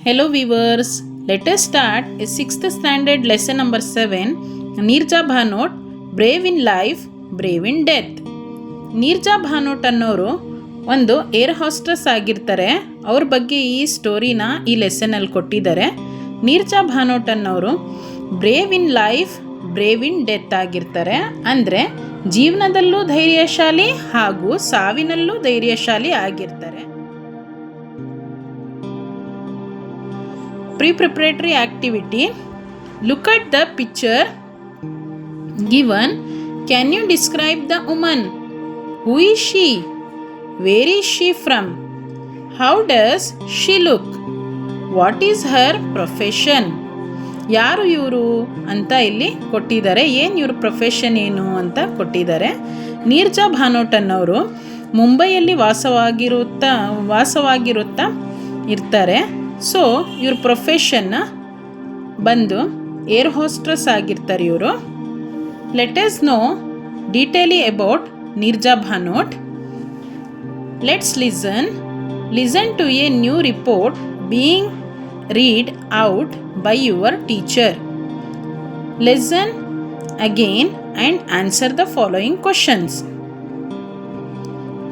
Hello viewers, let us start a 6th standard lesson number 7, Neerja Bhanot brave in life brave in death. Neerja Bhanot ಅನ್ನೋರು ಒಂದು air hostess ಆಗಿರ್ತಾರೆ. ಅವ್ರ ಬಗ್ಗೆ ಈ ಸ್ಟೋರಿನ ಈ ಲೆಸನಲ್ಲಿ ಕೊಟ್ಟಿದ್ದಾರೆ. ನೀರ್ಜಾ ಭಾನೋಟ್ ಅನ್ನೋರು brave in life brave in death ಆಗಿರ್ತಾರೆ. ಅಂದರೆ ಜೀವನದಲ್ಲೂ ಧೈರ್ಯಶಾಲಿ ಹಾಗೂ ಸಾವಿನಲ್ಲೂ ಧೈರ್ಯಶಾಲಿ ಆಗಿರ್ತಾರೆ. Pre-preparatory activity. Look at the picture given. Can you describe the woman? Who is she? Where is she from? How does she look? What is her profession? ಯಾರು ಇವರು ಅಂತ ಇಲ್ಲಿ ಕೊಟ್ಟಿದ್ದಾರೆ. ಏನು ಇವ್ರ ಪ್ರೊಫೆಷನ್ ಏನು ಅಂತ ಕೊಟ್ಟಿದ್ದಾರೆ. ನೀರ್ಜಾ ಭಾನೋಟ್ ಅನ್ನೋರು ಮುಂಬೈಯಲ್ಲಿ ವಾಸವಾಗಿರುತ್ತಾ ಇರ್ತಾರೆ. ಸೊ ಇವ್ರ ಪ್ರೊಫೆಷನ್ನ ಬಂದು ಏರ್ ಹೋಸ್ಟ್ರೆಸ್ ಆಗಿರ್ತಾರೆ ಇವರು. Let us know detaily about Neerja Bhanot. Let's listen to a new report being read out by your teacher. Listen again and answer the following questions.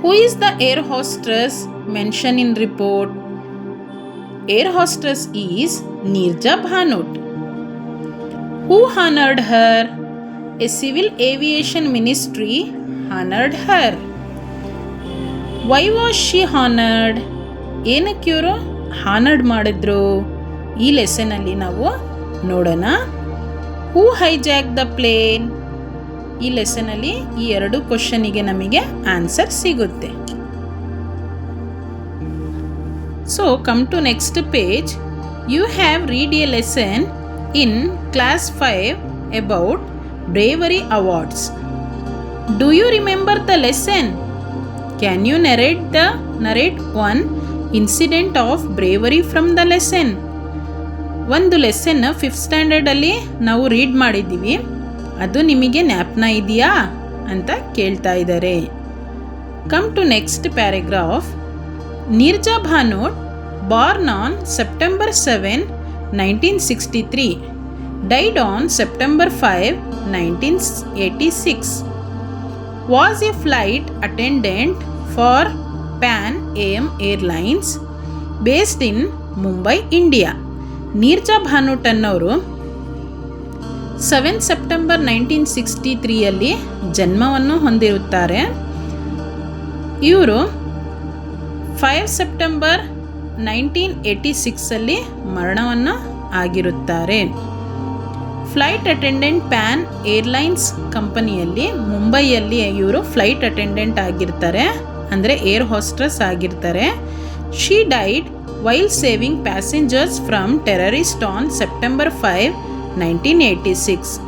Who is the air hostess mention in report? Air hostess is Neerja Bhanot. Who honored her? A civil aviation ministry honored her. Why was she honored? ಏನಕ್ಕೆ ಇವರು honoured ಮಾಡಿದ್ರು? ಈ ಲೆಸನಲ್ಲಿ ನಾವು ನೋಡೋಣ. ಹೂ hijack the plane? ಈ ಲೆಸನಲ್ಲಿ ಈ ಎರಡು ಕ್ವಶನಿಗೆ ನಮಗೆ ಆನ್ಸರ್ ಸಿಗುತ್ತೆ. So come to next page. You have read a lesson in class 5 about bravery awards. Do you remember the lesson? Can you narrate one incident of bravery from the lesson? ಒಂದು lesson 5th ಸ್ಟ್ಯಾಂಡರ್ಡಲ್ಲಿ ನಾವು read ಮಾಡಿದ್ದೀವಿ. ಅದು ನಿಮಗೆ ಜ್ಞಾಪನ ಇದೆಯಾ ಅಂತ ಕೇಳ್ತಾ ಇದ್ದಾರೆ. Come to next paragraph. Neerja Bhanot, born on September 7, 1963, died on September 5, 1986, was a flight attendant for Pan Am Airlines based in Mumbai, India. Neerja Bhanot ಅನ್ನೋರು 7 ಸೆಪ್ಟೆಂಬರ್ 1963ಯಲ್ಲಿ ಜನ್ಮವನ್ನು ಹೊಂದಿರುತ್ತಾರೆ. ಇವರು 5 ಸೆಪ್ಟೆಂಬರ್ 1986 ಮರಣವನ್ನು ಆಗಿರುತ್ತಾರೆ. ಫ್ಲೈಟ್ ಅಟೆಂಡೆಂಟ್ ಪ್ಯಾನ್ ಏರ್ಲೈನ್ಸ್ ಕಂಪನಿಯಲ್ಲಿ ಮುಂಬೈಯಲ್ಲಿ ಇವರು ಫ್ಲೈಟ್ ಅಟೆಂಡೆಂಟ್ ಆಗಿರ್ತಾರೆ, ಅಂದರೆ ಏರ್ ಹೋಸ್ಟ್ರೆಸ್ ಆಗಿರ್ತಾರೆ. She died while saving passengers from terrorist on September 5, 1986.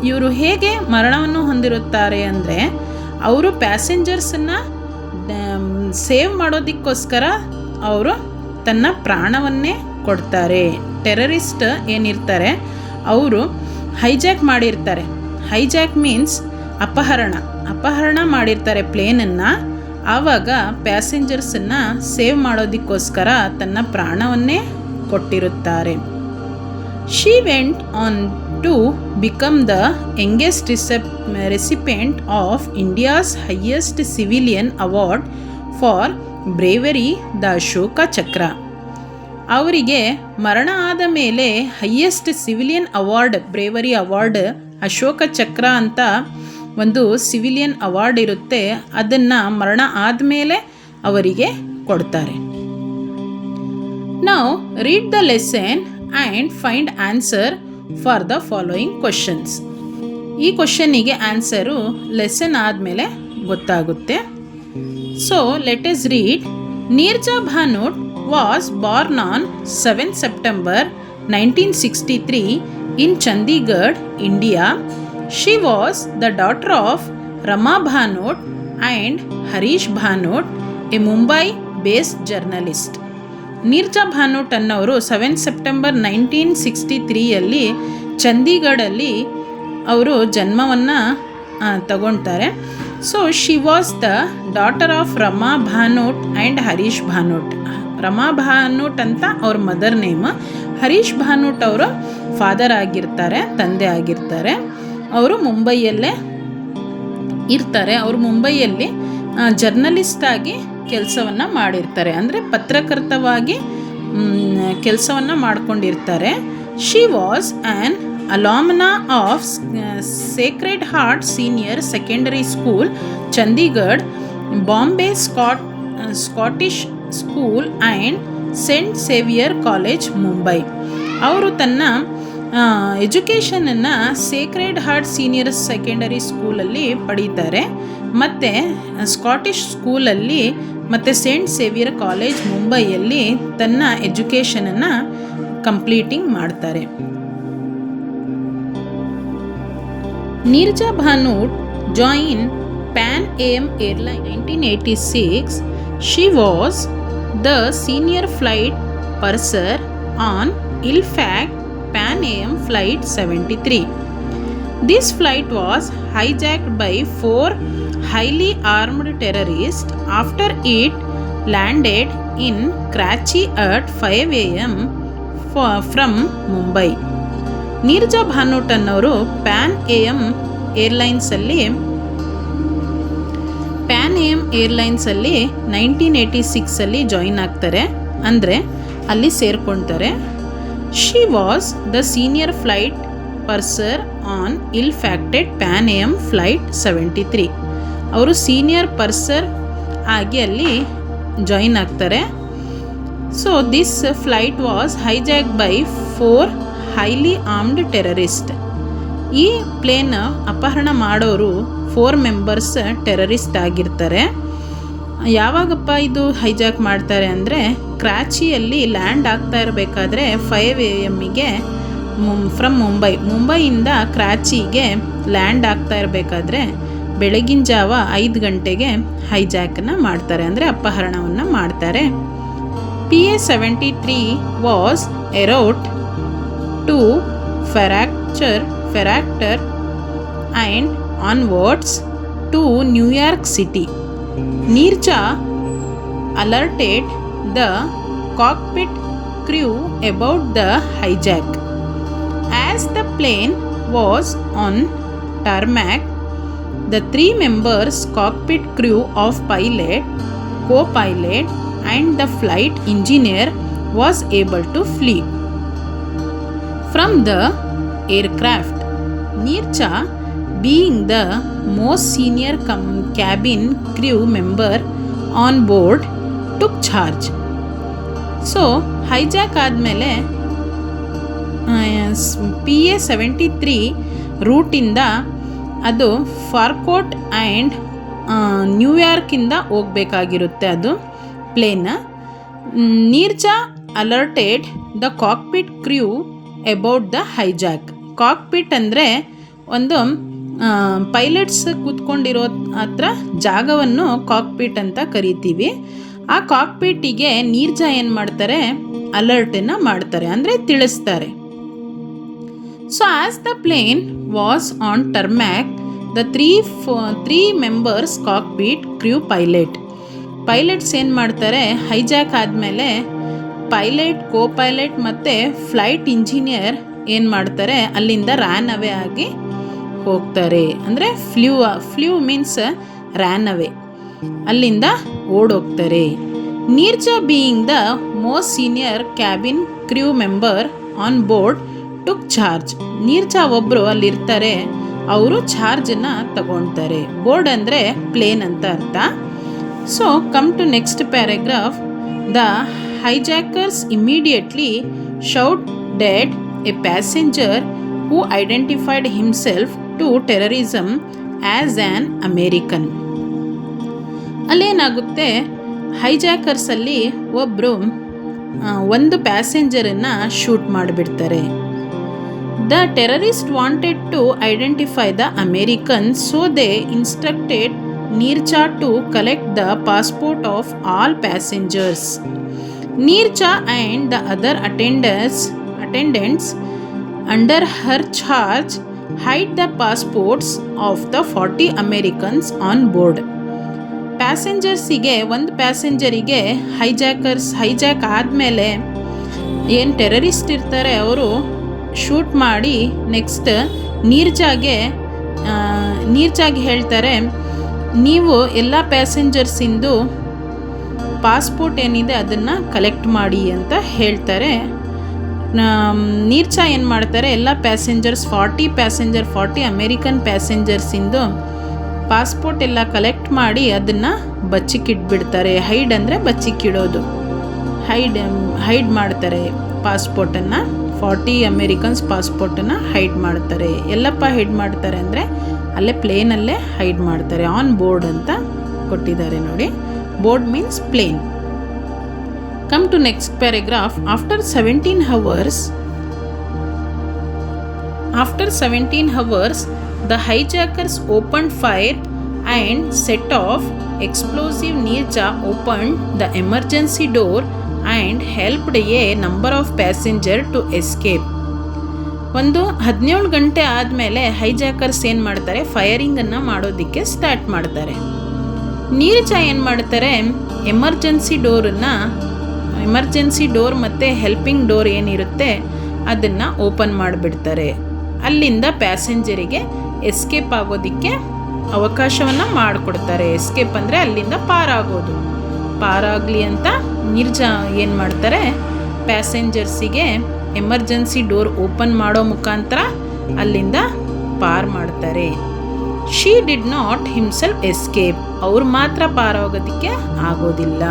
ಇವರು ಹೇಗೆ ಮರಣವನ್ನು ಹೊಂದಿರುತ್ತಾರೆ ಅಂದರೆ, ಅವರು ಪ್ಯಾಸೆಂಜರ್ಸನ್ನು ಸೇವ್ ಮಾಡೋದಕ್ಕೋಸ್ಕರ ಅವರು ತನ್ನ ಪ್ರಾಣವನ್ನೇ ಕೊಡ್ತಾರೆ. ಟೆರರಿಸ್ಟ್ ಏನಿರ್ತಾರೆ ಅವರು ಹೈಜಾಕ್ ಮಾಡಿರ್ತಾರೆ. ಹೈಜಾಕ್ ಮೀನ್ಸ್ ಅಪಹರಣ ಮಾಡಿರ್ತಾರೆ ಪ್ಲೇನನ್ನು. ಆವಾಗ ಪ್ಯಾಸೆಂಜರ್ಸನ್ನು ಸೇವ್ ಮಾಡೋದಕ್ಕೋಸ್ಕರ ತನ್ನ ಪ್ರಾಣವನ್ನೇ ಕೊಟ್ಟಿರುತ್ತಾರೆ. She went on to become the youngest recipient of India's highest civilian award for bravery, the Ashoka Chakra. ಅವರಿಗೆ ಮರಣ ಆದ ಮೇಲೆ highest civilian award, bravery award, Ashoka Chakra ಅಂತ ಒಂದು ಸಿವಿಲಿಯನ್ ಅವಾರ್ಡ್ ಇರುತ್ತೆ. ಅದನ್ನು ಮರಣ ಆದಮೇಲೆ ಅವರಿಗೆ ಕೊಡ್ತಾರೆ. Now read the lesson and find answer for the following questions. ಈ ಕ್ವಶನ್ನಿಗೆ ಆನ್ಸರು ಲೆಸನ್ ಆದಮೇಲೆ ಗೊತ್ತಾಗುತ್ತೆ. So let us read. Neerja Bhanot was born on 7 September 1963 in Chandigarh, India. She was the daughter of Rama Bhanot and Harish Bhanot, a Mumbai-based journalist. ನೀರ್ಜಾ Bhanot ಅನ್ನೋರು 7 September 1963ಯಲ್ಲಿ ಚಂಡೀಗಢಲ್ಲಿ ಅವರು ಜನ್ಮವನ್ನು ತಗೊಳ್ತಾರೆ. So she was the daughter of Rama Bhanot and Harish Bhanot. Rama ಭಾನುಟ್ ಅಂತ ಅವ್ರ mother name. Harish ಭಾನುಟ್ ಅವರು father ಆಗಿರ್ತಾರೆ, ತಂದೆ ಆಗಿರ್ತಾರೆ. ಅವರು ಮುಂಬೈಯಲ್ಲೇ ಇರ್ತಾರೆ. ಅವರು ಮುಂಬೈಯಲ್ಲಿ ಜರ್ನಲಿಸ್ಟ್ ಆಗಿ ಕೆಲಸವನ್ನು ಮಾಡಿರ್ತಾರೆ, ಅಂದರೆ ಪತ್ರಕರ್ತವಾಗಿ ಕೆಲಸವನ್ನು ಮಾಡ್ಕೊಂಡಿರ್ತಾರೆ. She was an alumna of Sacred Heart Senior Secondary School, Chandigarh, Bombay Scottish School and St. Xavier College, Mumbai. ಅವರು ತನ್ನ ಎಜುಕೇಷನನ್ನು ಸೇಕ್ರೆಡ್ ಹಾರ್ಟ್ ಸೀನಿಯರ್ ಸೆಕೆಂಡರಿ ಸ್ಕೂಲಲ್ಲಿ ಪಡೀತಾರೆ, ಮತ್ತು ಸ್ಕಾಟಿಷ್ ಸ್ಕೂಲಲ್ಲಿ ಮತ್ತು ಸೇಂಟ್ ಸೇವಿಯರ್ ಕಾಲೇಜ್ ಮುಂಬೈಯಲ್ಲಿ ತನ್ನ ಎಜುಕೇಷನನ್ನು ಕಂಪ್ಲೀಟಿಂಗ್ ಮಾಡ್ತಾರೆ. Neerja Bhanut joined Pan Am Airline in 1986. She was the senior flight purser on ILFAC Pan Am Flight 73. This flight was hijacked by 4 highly armed terrorists after it landed in Karachi at 5 a.m. from Mumbai. Neerja Bhanot ಅನ್ನೋರು Pan Am ಏರ್ಲೈನ್ಸಲ್ಲಿ 1986 join ಆಗ್ತಾರೆ, ಅಂದರೆ ಅಲ್ಲಿ ಸೇರ್ಕೊಳ್ತಾರೆ. She was the senior flight purser on ill fated PAN M flight 73. ಅವರು senior ಪರ್ಸರ್ ಆಗಿ ಅಲ್ಲಿ join ಆಗ್ತಾರೆ. So this flight was hijack by 4 highly armed terrorist. ಈ ಪ್ಲೇನ್ ಅಪಹರಣ ಮಾಡೋರು 4 ಮೆಂಬರ್ಸ್ ಟೆರರಿಸ್ಟ್ ಆಗಿರ್ತಾರೆ. ಯಾವಾಗಪ್ಪ ಇದು ಹೈಜಾಕ್ ಮಾಡ್ತಾರೆ ಅಂದರೆ, ಕರಾಚಿಯಲ್ಲಿ ಲ್ಯಾಂಡ್ ಆಗ್ತಾ ಇರಬೇಕಾದ್ರೆ 5 AM ಫ್ರಮ್ ಮುಂಬೈಯಿಂದ ಕರಾಚಿಗೆ ಲ್ಯಾಂಡ್ ಆಗ್ತಾ ಇರಬೇಕಾದ್ರೆ ಬೆಳಗಿನ ಜಾವ 5 ಗಂಟೆಗೆ ಹೈಜಾಕನ್ನು ಮಾಡ್ತಾರೆ, ಅಂದರೆ ಅಪಹರಣವನ್ನು ಮಾಡ್ತಾರೆ. PA-73 was en route to Farrakter and onwards to New York City. Neerja alerted the cockpit crew about the hijack. As the plane was on tarmac, the 3 members cockpit crew of pilot, co-pilot and the flight engineer was able to flee from the aircraft. Neerja, being the most senior cabin crew member on board, took charge. So hijack ಆದಮೇಲೆ PA-73 ರೂಟಿಂದ ಅದು ಫಾರ್ಕೋಟ್ and ನ್ಯೂಯಾರ್ಕಿಂದ ಹೋಗಬೇಕಾಗಿರುತ್ತೆ ಅದು plane. Neerja alerted the cockpit crew about the hijack. Cockpit ಅಂದರೆ ಒಂದು pilots ಕೂತ್ಕೊಂಡಿರೋ ಹತ್ರ ಜಾಗವನ್ನು cockpit ಅಂತ ಕರಿತೀವಿ. ಆ ಕಾಕ್ಪಿಟ್ಟಿಗೆ ನೀರ್ಜಾ ಏನು ಮಾಡ್ತಾರೆ, ಅಲರ್ಟನ್ನು ಮಾಡ್ತಾರೆ, ಅಂದರೆ ತಿಳಿಸ್ತಾರೆ. So as the plane was on tarmac, the three members cockpit crew pilots ಏನು ಮಾಡ್ತಾರೆ, ಹೈಜಾಕ್ ಆದಮೇಲೆ ಪೈಲಟ್, ಕೋ ಪೈಲಟ್ ಮತ್ತು ಫ್ಲೈಟ್ ಇಂಜಿನಿಯರ್ ಏನು ಮಾಡ್ತಾರೆ, ಅಲ್ಲಿಂದ ರ್ಯಾನ್ ಅವೇ ಆಗಿ ಹೋಗ್ತಾರೆ. ಅಂದರೆ ಫ್ಲ್ಯೂ ಮೀನ್ಸ್ ರ್ಯಾನ್ ಅವೇ, ಅಲ್ಲಿಂದ ಓಡೋಗ್ತಾರೆ. Neerja being the most senior cabin crew member on board took charge. Neerja ಒಬ್ಬರು ಅಲ್ಲಿರ್ತಾರೆ, ಅವರು ಚಾರ್ಜನ್ನು ತಗೊಳ್ತಾರೆ. ಬೋರ್ಡ್ ಅಂದರೆ ಪ್ಲೇನ್ ಅಂತ ಅರ್ಥ. So come to next paragraph. The hijackers immediately shouted a passenger who identified himself to terrorism as an American. ಅಲ್ಲೇನಾಗುತ್ತೆ, ಹೈಜಾಕರ್ಸಲ್ಲಿ ಒಬ್ಬರು ಒಂದು ಪ್ಯಾಸೆಂಜರನ್ನು ಶೂಟ್ ಮಾಡಿಬಿಡ್ತಾರೆ. The terrorist wanted to identify the American, so they instructed Neerja to collect the passport of all passengers. Neerja and the other attendants under her charge hid the passports of the 40 Americans on board. ಪ್ಯಾಸೆಂಜರ್ಸಿಗೆ ಒಂದು ಪ್ಯಾಸೆಂಜರಿಗೆ hijack ಆದಮೇಲೆ ಏನು terrorist ಇರ್ತಾರೆ ಅವರು shoot ಮಾಡಿ next ನೀರ್ಜಾಗೆ ಹೇಳ್ತಾರೆ, ನೀವು ಎಲ್ಲ ಪ್ಯಾಸೆಂಜರ್ಸಿಂದು passport ಏನಿದೆ ಅದನ್ನು ಕಲೆಕ್ಟ್ ಮಾಡಿ ಅಂತ ಹೇಳ್ತಾರೆ. ನೀರ್ಜಾ ಏನು ಮಾಡ್ತಾರೆ, ಎಲ್ಲ ಪ್ಯಾಸೆಂಜರ್ಸ್ 40 ಅಮೇರಿಕನ್ ಪ್ಯಾಸೆಂಜರ್ಸಿಂದು ಪಾಸ್ಪೋರ್ಟ್ ಎಲ್ಲ ಕಲೆಕ್ಟ್ ಮಾಡಿ ಅದನ್ನು ಬಚ್ಚಿಕ್ಕಿಟ್ಬಿಡ್ತಾರೆ. ಹೈಡ್ ಅಂದರೆ ಬಚ್ಚಿಕ್ಕಿಡೋದು, ಹೈಡ್ ಮಾಡ್ತಾರೆ ಪಾಸ್ಪೋರ್ಟನ್ನು. 40 ಅಮೇರಿಕನ್ಸ್ ಪಾಸ್ಪೋರ್ಟನ್ನು ಹೈಡ್ ಮಾಡ್ತಾರೆ. ಎಲ್ಲಪ್ಪ ಹೈಡ್ ಮಾಡ್ತಾರೆ ಅಂದರೆ ಅಲ್ಲೇ ಪ್ಲೇನಲ್ಲೇ ಹೈಡ್ ಮಾಡ್ತಾರೆ. ಆನ್ ಬೋರ್ಡ್ ಅಂತ ಕೊಟ್ಟಿದ್ದಾರೆ ನೋಡಿ. Board means plane. Come to next paragraph. After 17 hours the hijackers opened fire and set off explosive. Neerja opened the emergency door and helped a number of passengers to escape. ಒಂದು 17 ಗಂಟೆ ಆದಮೇಲೆ ಹೈಜಾಕರ್ಸ್ ಏನು ಮಾಡ್ತಾರೆ, ಫೈರಿಂಗನ್ನು ಮಾಡೋದಕ್ಕೆ start ಮಾಡ್ತಾರೆ. ನೀರ್ಜಾ ಏನು ಮಾಡ್ತಾರೆ, emergency door ಮತ್ತು ಹೆಲ್ಪಿಂಗ್ ಡೋರ್ ಏನಿರುತ್ತೆ ಅದನ್ನು ಓಪನ್ ಮಾಡಿಬಿಡ್ತಾರೆ. ಅಲ್ಲಿಂದ ಪ್ಯಾಸೆಂಜರಿಗೆ ಎಸ್ಕೇಪ್ ಆಗೋದಕ್ಕೆ ಅವಕಾಶವನ್ನು ಮಾಡಿಕೊಡ್ತಾರೆ. ಎಸ್ಕೇಪ್ ಅಂದರೆ ಅಲ್ಲಿಂದ ಪಾರಾಗಲಿ ಅಂತ ನೀರ್ಜಾ ಏನು ಮಾಡ್ತಾರೆ, ಪ್ಯಾಸೆಂಜರ್ಸಿಗೆ ಎಮರ್ಜೆನ್ಸಿ ಡೋರ್ ಓಪನ್ ಮಾಡೋ ಮುಖಾಂತರ ಅಲ್ಲಿಂದ ಪಾರ್ ಮಾಡ್ತಾರೆ. She did not himself escape, ಅವ್ರು ಮಾತ್ರ ಪಾರಾಗೋದಕ್ಕೆ ಆಗೋದಿಲ್ಲ.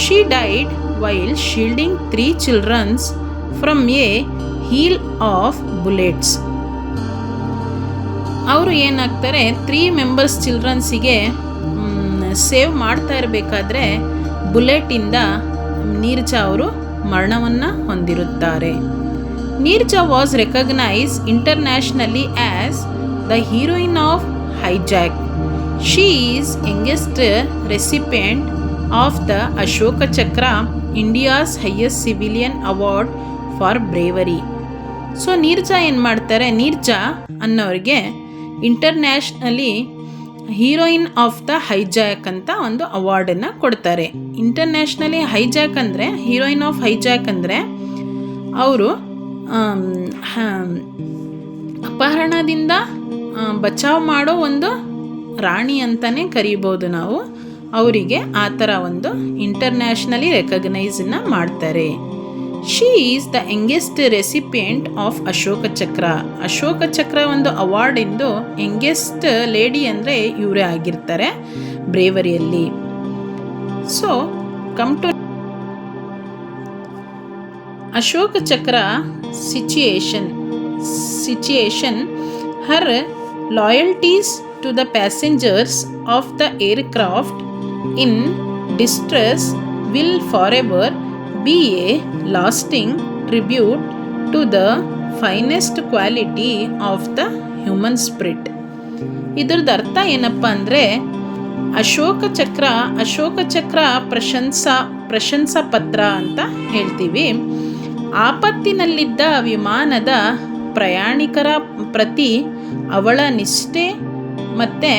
She died while shielding 3 children from a hail of bullets. ಅವರು ಏನಾಗ್ತಾರೆ, 3 ಮೆಂಬರ್ಸ್ ಚಿಲ್ಡ್ರನ್ಸಿಗೆ ಸೇವ್ ಮಾಡ್ತಾ ಇರಬೇಕಾದ್ರೆ ಬುಲೆಟಿಂದ ನೀರ್ಜಾ ಅವರು ಮರಣವನ್ನು ಹೊಂದಿರುತ್ತಾರೆ. Neerja was recognise internationally as the heroine of hijack. She is youngest recipient of the Ashoka Chakra, India's highest civilian award for bravery. So Neerja ಏನು ಮಾಡ್ತಾರೆ, ನೀರ್ಜಾ ಅನ್ನೋರಿಗೆ internationally heroine of the hijack ಅಂತ ಒಂದು ಅವಾರ್ಡನ್ನು ಕೊಡ್ತಾರೆ. ಇಂಟರ್ನ್ಯಾಷನಲಿ ಹೈಜಾಕ್ ಅಂದರೆ, ಹೀರೋಯಿನ್ ಆಫ್ ಹೈಜಾಕ್ ಅಂದರೆ ಅವರು ಅಪಹರಣದಿಂದ ಬಚಾವ್ ಮಾಡೋ ಒಂದು ರಾಣಿ ಅಂತಲೇ ಕರಿಬೋದು ನಾವು. ಅವರಿಗೆ ಆ ಥರ ಒಂದು ಇಂಟರ್ನ್ಯಾಷನಲಿ ರೆಕಗ್ನೈಸನ್ನು ಮಾಡ್ತಾರೆ. She is the youngest recipient of Ashoka Chakra. Ashoka Chakra ಒಂದು ಅವಾರ್ಡಿಂದು ಯಂಗೆಸ್ಟ್ ಲೇಡಿ ಅಂದರೆ ಇವರೇ ಆಗಿರ್ತಾರೆ ಬ್ರೇವರಿಯಲ್ಲಿ. So come to Ashoka Chakra situation. Her loyalties to the passengers of the aircraft in distress will forever be a lasting tribute to the finest quality of the human spirit. ಇದರದ್ದು ಅರ್ಥ ಏನಪ್ಪ ಅಂದರೆ, ಅಶೋಕ ಚಕ್ರ ಪ್ರಶಂಸಾ ಪತ್ರ ಅಂತ ಹೇಳ್ತೀವಿ. ಆಪತ್ತಿನಲ್ಲಿದ್ದ ವಿಮಾನದ ಪ್ರಯಾಣಿಕರ ಪ್ರತಿ ಅವಳ ನಿಷ್ಠೆ ಮತ್ತು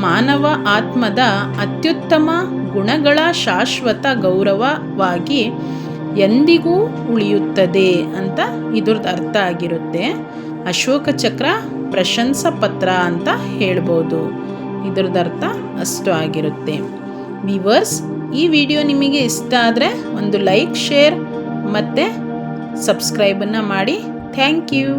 ಮಾನವ ಆತ್ಮದ ಅತ್ಯುತ್ತಮ ಗುಣಗಳ ಶಾಶ್ವತ ಗೌರವವಾಗಿ ಎಂದಿಗೂ ಉಳಿಯುತ್ತದೆ ಅಂತ ಇದ್ರದ್ದು ಅರ್ಥ ಆಗಿರುತ್ತೆ. ಅಶೋಕ ಚಕ್ರ ಪ್ರಶಂಸಾ ಪತ್ರ ಅಂತ ಹೇಳ್ಬೋದು. ಇದ್ರದ್ದು ಅರ್ಥ ಅಷ್ಟು ಆಗಿರುತ್ತೆ. ವ್ಯೂವರ್ಸ್, ಈ ವಿಡಿಯೋ ನಿಮಗೆ ಇಷ್ಟ ಆದರೆ ಒಂದು ಲೈಕ್, ಶೇರ್ ಮತ್ತು ಸಬ್ಸ್ಕ್ರೈಬನ್ನು ಮಾಡಿ. Thank you.